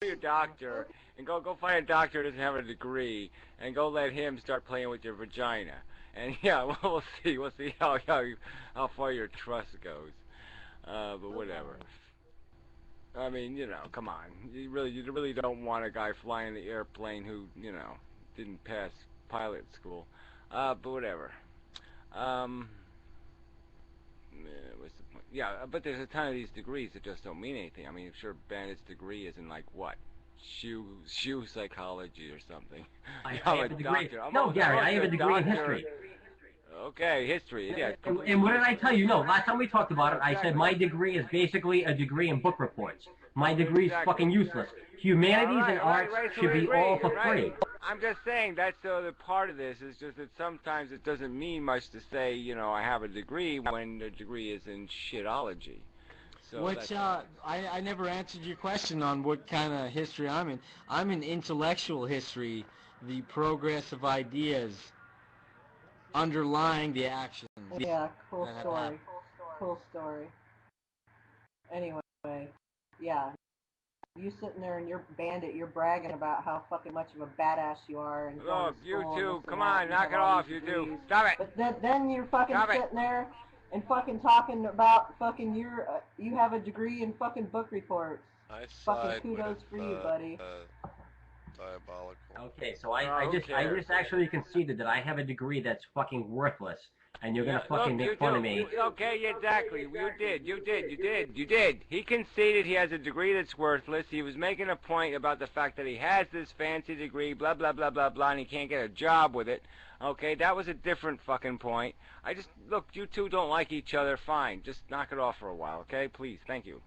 your doctor and go find a doctor who doesn't have a degree and go let him start playing with your vagina. And yeah, well, we'll see how far your trust goes. But whatever. I mean, come on. You really don't want a guy flying the airplane who, didn't pass pilot school. But whatever. Um, what's the point? Yeah, but there's a ton of these degrees that just don't mean anything. I mean, sure, Bennett's degree is in like what? Shoe psychology or something. I I'm a have a degree. doctor. No, Gary, I have a a degree in doctor. history. Okay, history. Yeah, And completely what did I tell history. you? No, last time we talked about it, I said Exactly. my degree is basically a degree in book reports. My degree is Exactly. fucking useless. All Humanities and right, right, arts right. So should we be all agree, for right? free. I'm just saying that's the other part of this is just that sometimes it doesn't mean much to say, I have a degree when the degree is in shitology. So Which that's all. I never answered your question on what kind of history I'm in. I'm in intellectual history, the progress of ideas underlying the actions Yeah, cool that have story. happened. Cool story. Anyway, yeah. You sitting there and you're bandit, you're bragging about how fucking much of a badass you are and going Look, to you school and this two, and come that, on, and you knock have it all off, these you two. degrees. Stop it. But then you're fucking Stop it. sitting there and fucking talking about fucking you have a degree in fucking book reports. I Fucking side with kudos for you, buddy. diabolical. Okay, so I Who just I cares? just actually conceded that I have a degree that's fucking worthless, and you're Yeah, gonna look, fucking you make fun do. of me. Okay, exactly. You did. He conceded he has a degree that's worthless. He was making a point about the fact that he has this fancy degree, blah, blah, blah, blah, blah, and he can't get a job with it. Okay, that was a different fucking point. Look, you two don't like each other, fine. Just knock it off for a while, okay? Please, thank you.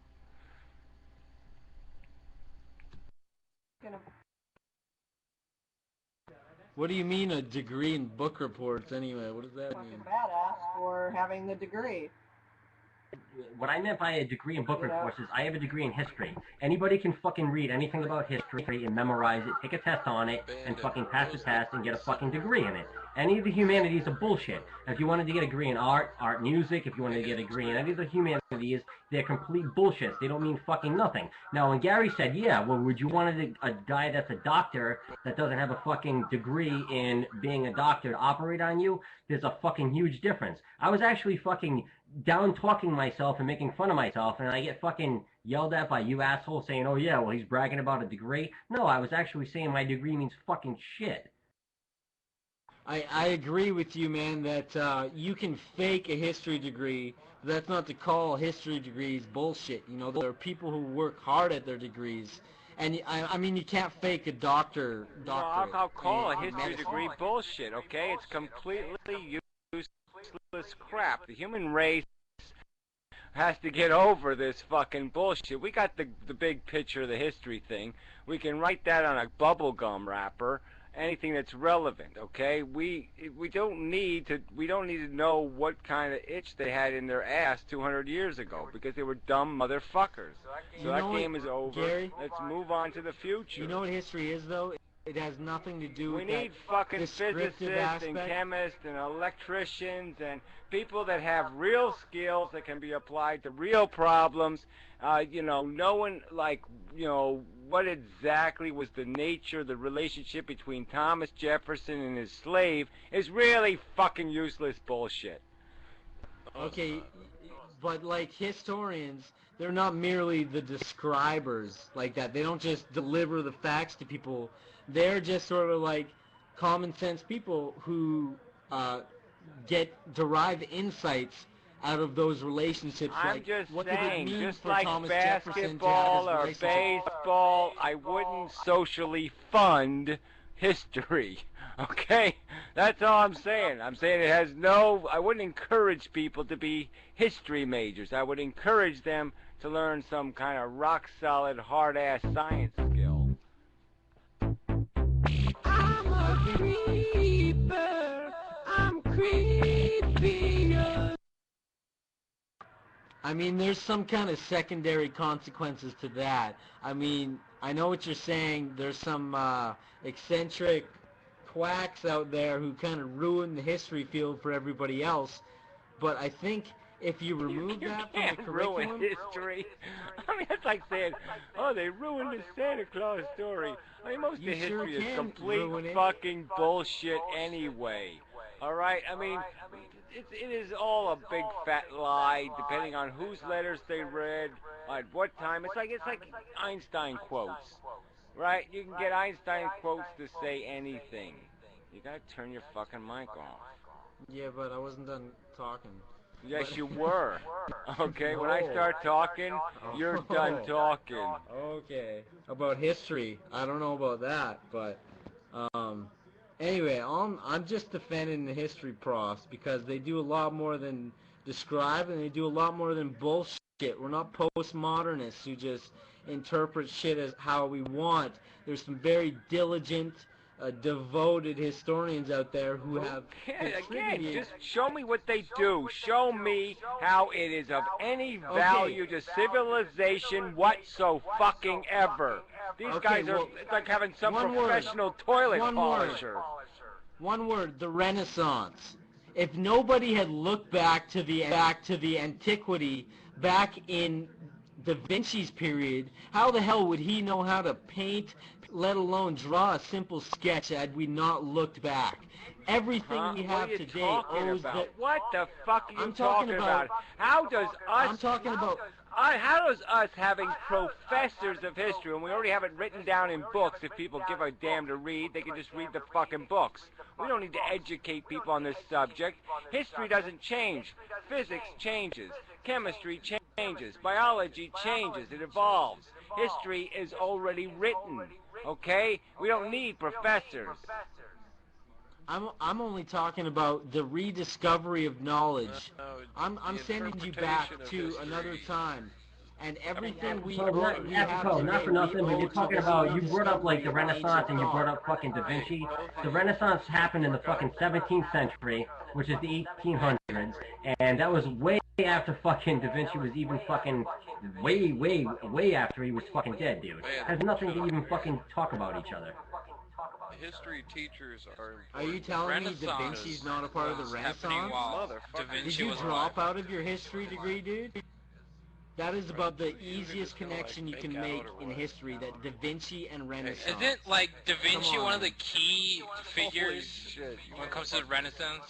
What do you mean a degree in book reports anyway? What does that Fucking mean? badass for having the degree. What I meant by a degree in book You know? reports is I have a degree in history. Anybody can fucking read anything about history and memorize it, take a test on it, and fucking pass the test and get a fucking degree in it. Any of the humanities are bullshit. If you wanted to get a degree in art, music, if you wanted to get a degree in any of the humanities, they're complete bullshits. They don't mean fucking nothing. Now, when Gary said, yeah, well, would you want a guy that's a doctor that doesn't have a fucking degree in being a doctor to operate on you? There's a fucking huge difference. I was actually fucking down talking myself and making fun of myself, and I get fucking yelled at by you assholes saying, oh yeah, well, he's bragging about a degree. No, I was actually saying my degree means fucking shit. I agree with you, man, that you can fake a history degree, but that's not to call history degrees bullshit. You know, there are people who work hard at their degrees, and I mean, you can't fake a doctorate I'll call a in history medicine. degree bullshit, okay? It's completely useless crap. The human race has to get over this fucking bullshit. We got the big picture of the history thing. We can write that on a bubblegum wrapper. Anything that's relevant, okay? We don't need to know what kind of itch they had in their ass 200 years ago because they were dumb motherfuckers. So You that know game what, is over. Gary? Let's move on to the future. You know what history is, though? It has nothing to do We with that need fucking descriptive physicists and aspect. chemists and electricians and people that have real skills that can be applied to real problems. Knowing what exactly was the nature, the relationship between Thomas Jefferson and his slave is really fucking useless bullshit. No, it's Okay, not. but like historians, they're not merely the describers like that. They don't just deliver the facts to people. They're just sort of like common sense people who uh, get derive insights out of those relationships. I'm Like, just what did it saying, mean just for like Thomas Jefferson to have his basketball or relationship? baseball, I wouldn't socially fund history. Okay? That's all I'm saying. I'm saying I wouldn't encourage people to be history majors. I would encourage them to learn some kind of rock solid, hard ass science skill. I'm a creeper. I'm creepy. I mean, there's some kind of secondary consequences to that. I mean, I know what you're saying. There's some eccentric quacks out there who kind of ruin the history field for everybody else. But I think if you remove You that from can't the curriculum, ruin history. I mean, it's like saying, oh, they ruined the Santa Claus story. I mean, most You of sure history is can complete ruin it. fucking bullshit anyway. All right? I mean, it is all a big fat lie, depending on whose letters they read, at what time. It's like Einstein quotes, right? You can get Einstein quotes to say anything. You gotta turn your fucking mic off. yeah, but I wasn't done talking. Yes, But- you were. Okay, when I start talking, you're done talking. Okay. About history, I don't know about that, but anyway, I'm just defending the history profs because they do a lot more than describe, and they do a lot more than bullshit. We're not postmodernists who just interpret shit as how we want. There's some very diligent, devoted historians out there who have Again, contributed. just show me what they do. Show me how it is of any value to civilization whatsoever. These Okay, guys are, well, it's like having some one word. professional toilet One word. polisher. One word, the Renaissance. If nobody had looked back to the antiquity, back in Da Vinci's period, how the hell would he know how to paint, let alone draw a simple sketch had we not looked back? Everything we What have are you today talking owes about? the... What the fuck are you I'm talking about... How does us... I'm talking about... How does us having professors of history, and we already have it written down in books, if people give a damn to read, they can just read the fucking books. We don't need to educate people on this subject. History doesn't change. Physics changes. Chemistry changes. Biology changes. It evolves. History is already written. Okay? We don't need professors. I'm only talking about the rediscovery of knowledge. No, I'm the sending you back interpretation of to history. another time, and everything we So have not for nothing, but we you're owe talking to about, the you brought up like the rediscovery of Renaissance ancient and you brought thought. up fucking Da Vinci. The Renaissance happened in the fucking 17th century, which is the 1800s, and that was way after fucking Da Vinci was even fucking, way after he was fucking dead, dude. Has nothing to even fucking talk about each other. History teachers are important. Are you telling me Da Renaissance Vinci's not a part of the was happening Renaissance? while Da Motherfucker. Did Vinci you was drop alive. out of your history degree, dude? That is about the easiest connection you can make in history, that Da Vinci and Renaissance. Isn't like Da Vinci Come one on. of the key figures shit. when it comes to the Renaissance?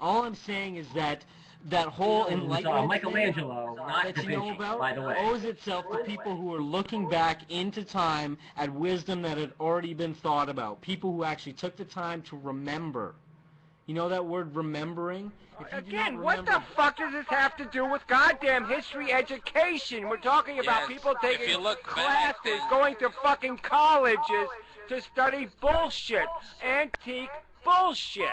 All I'm saying is that that whole It was enlightenment thing Michelangelo, not that Da you know Vinci, about by the way. owes itself to people who are looking back into time at wisdom that had already been thought about. People who actually took the time to remember. You know that word remembering? If you do not Again, what the remember- fuck does this have to do with goddamn history education? We're talking about Yes, people if taking you look classes, back- going to fucking colleges to study bullshit, antique bullshit.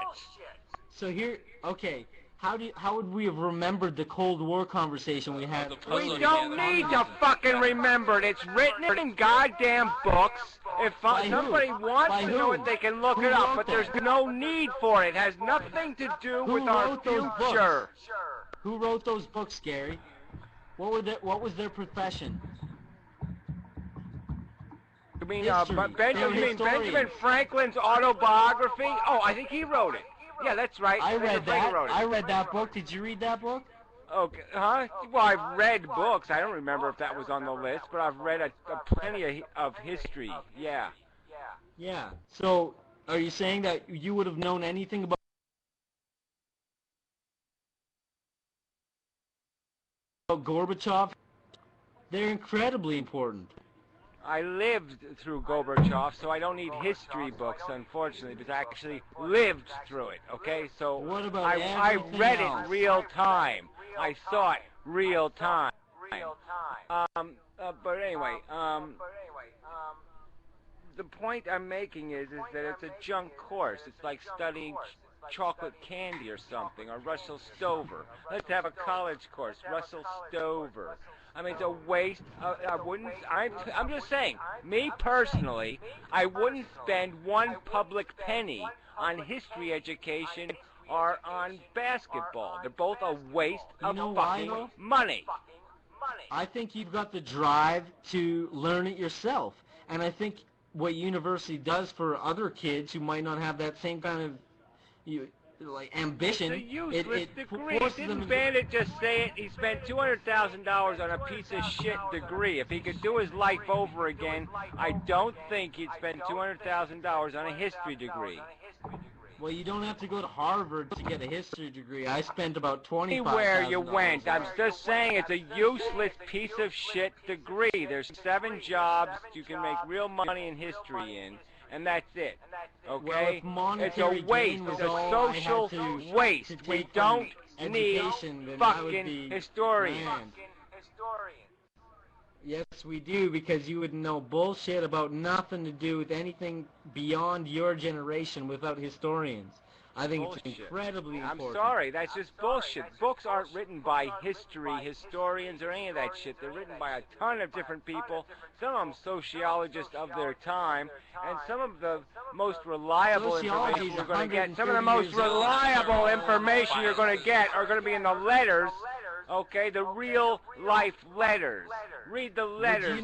So here, okay, how would we have remembered the Cold War conversation we had? The puzzle We don't need to fucking remember it. It's written in goddamn books. If By who? somebody wants By to who? know it, they can look Who it up. wrote But that? there's no need for it. It has nothing to do Who with our wrote those future. books? Who wrote those books, Gary? What was their profession? You mean, History. They're Benjamin historians. Franklin's autobiography? Oh, I think he wrote it. Yeah, that's right. I Benjamin read Franklin that. wrote it. I read that book. Did you read that book? Okay, huh? Well, I've read books. I don't remember if that was on the list, but I've read a plenty of history. Yeah. Yeah. So, are you saying that you would have known anything about Gorbachev? They're incredibly important. I lived through Gorbachev, so I don't need history books, unfortunately, because I actually lived through it, okay? So What about I everything read else? it real time. I saw it real time. But anyway, the point I'm making is that it's a junk course. It's like studying chocolate candy or something, or Russell Stover. Let's have a college course, Russell Stover. I mean, it's a waste. I'm just saying, me personally, I wouldn't spend one public penny on history education or on basketball. They're both a waste of know why, fucking though? money. I think you've got the drive to learn it yourself. And I think what university does for other kids who might not have that same kind of like ambition. It's a useless it degree. forces them Didn't into- Bandit just say it? He spent $200,000 on a piece of shit degree. If he could do his life over again, I don't think he'd spend $200,000 on a history degree. Well, you don't have to go to Harvard to get a history degree. I spent about $25,000. Anywhere you went, I'm just saying it's a useless piece of shit degree. There's 7 jobs you can make real money in history in, and that's it. Okay? It's a waste. It's a social waste. We don't need fucking historians. Yes, we do, because you would know bullshit about nothing to do with anything beyond your generation without historians. I think Bullshit. it's incredibly important. I'm sorry, that's just bullshit. Books aren't written by historians, or any of that shit. They're written by a ton of different people, some of them sociologists of their time, and some of the most reliable information you're going to get, some of the most reliable information you're going to get are going to be in the letters, okay, the real life letters. Read the letters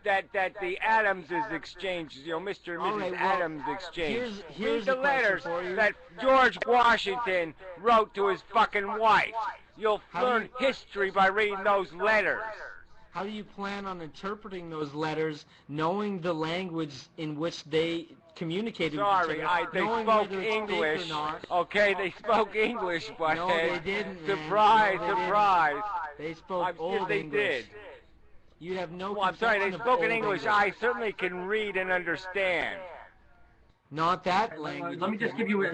that the Adams is exchanged, Mr. and Mrs. Adams exchange. Read the letters that George Washington wrote to his fucking wife. You'll learn history by reading those letters. How do you plan on interpreting those letters, knowing the language in which they communicated with each other? They spoke English. Okay, they spoke English, but no, they didn't. Surprise, no, they surprise. Didn't. They spoke old they English. Did. You have no. Well, I'm sorry, they spoke in English. English. I certainly can read and understand. Not that language. Let me just give you a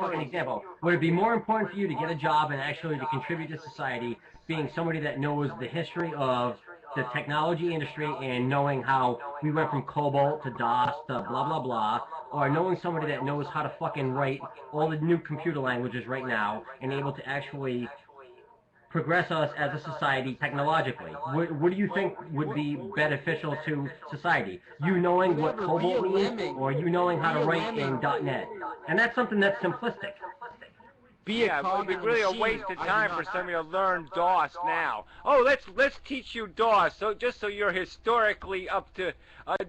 fucking example. Would it be more important for you to get a job and actually to contribute to society, being somebody that knows the history of the technology industry and knowing how we went from COBOL to DOS to blah blah blah, or knowing somebody that knows how to fucking write all the new computer languages right now and able to actually progress us as a society technologically? What do you think would be beneficial to society? You knowing what COBOL means, or you knowing how to write in .NET? And that's something that's simplistic. Yeah, it would be really a waste of time for somebody to learn DOS now. Oh, let's teach you DOS, just so you're historically up to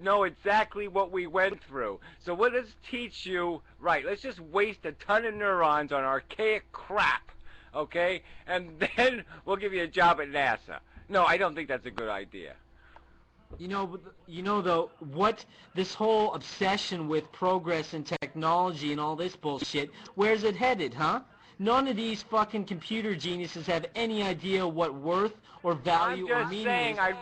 know exactly what we went through. So let's teach you, right, let's just waste a ton of neurons on archaic crap. Okay, and then we'll give you a job at NASA. No, I don't think that's a good idea. You know though, what this whole obsession with progress and technology and all this bullshit, where's it headed, huh? None of these fucking computer geniuses have any idea what worth or value or meaning saying, is. I'd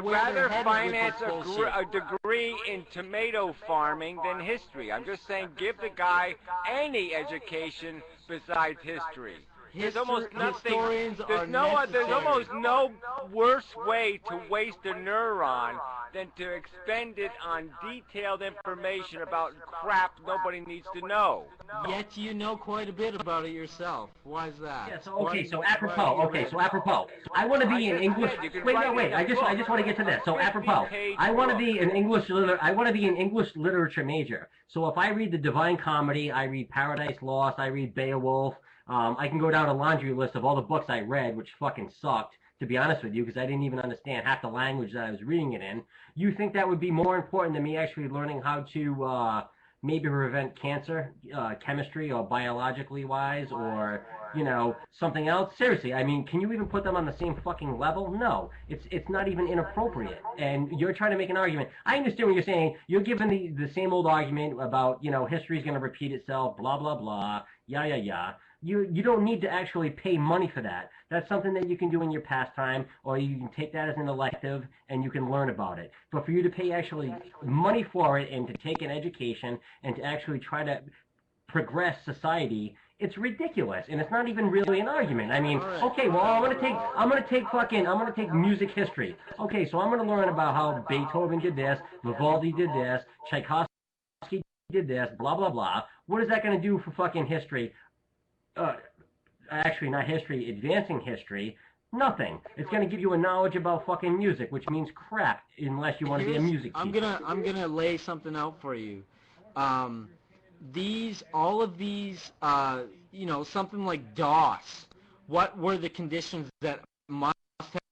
rather finance a degree in tomato farming than history. I'm just saying, give the guy any education besides history. There's almost nothing. There's almost no worse way to waste a neuron than to expend it on detailed information about crap nobody needs to know. Yet you know quite a bit about it yourself. Why is that? Yeah, so apropos. I want to be an English. Wait. I just want to get to this. So apropos, I want to be an English literature major. So if I read the Divine Comedy, I read Paradise Lost, I read Beowulf. I can go down a laundry list of all the books I read, which fucking sucked, to be honest with you, because I didn't even understand half the language that I was reading it in. You think that would be more important than me actually learning how to maybe prevent cancer, chemistry or biologically wise, or, something else? Seriously, I mean, can you even put them on the same fucking level? No, it's not even inappropriate. And you're trying to make an argument. I understand what you're saying. You're giving the same old argument about, history's going to repeat itself, blah, blah, blah, yah. You don't need to actually pay money for that. That's something that you can do in your pastime, or you can take that as an elective and you can learn about it. But for you to pay actually money for it and to take an education and to actually try to progress society, it's ridiculous, and it's not even really an argument. I mean, okay, well, I'm gonna take music history. Okay, so I'm gonna learn about how Beethoven did this, Vivaldi did this, Tchaikovsky did this, blah blah blah. What is that gonna do for fucking history? Actually, not history, advancing history. Nothing. It's going to give you a knowledge about fucking music, which means crap unless you want to be a music teacher. I'm gonna lay something out for you. All of these, something like DOS. What were the conditions that must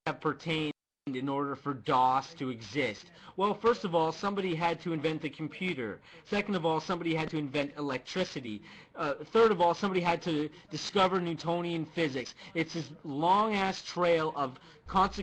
have pertained in order for DOS to exist? Well, first of all, somebody had to invent the computer. Second of all, somebody had to invent electricity. Third of all, somebody had to discover Newtonian physics. It's this long-ass trail of consequences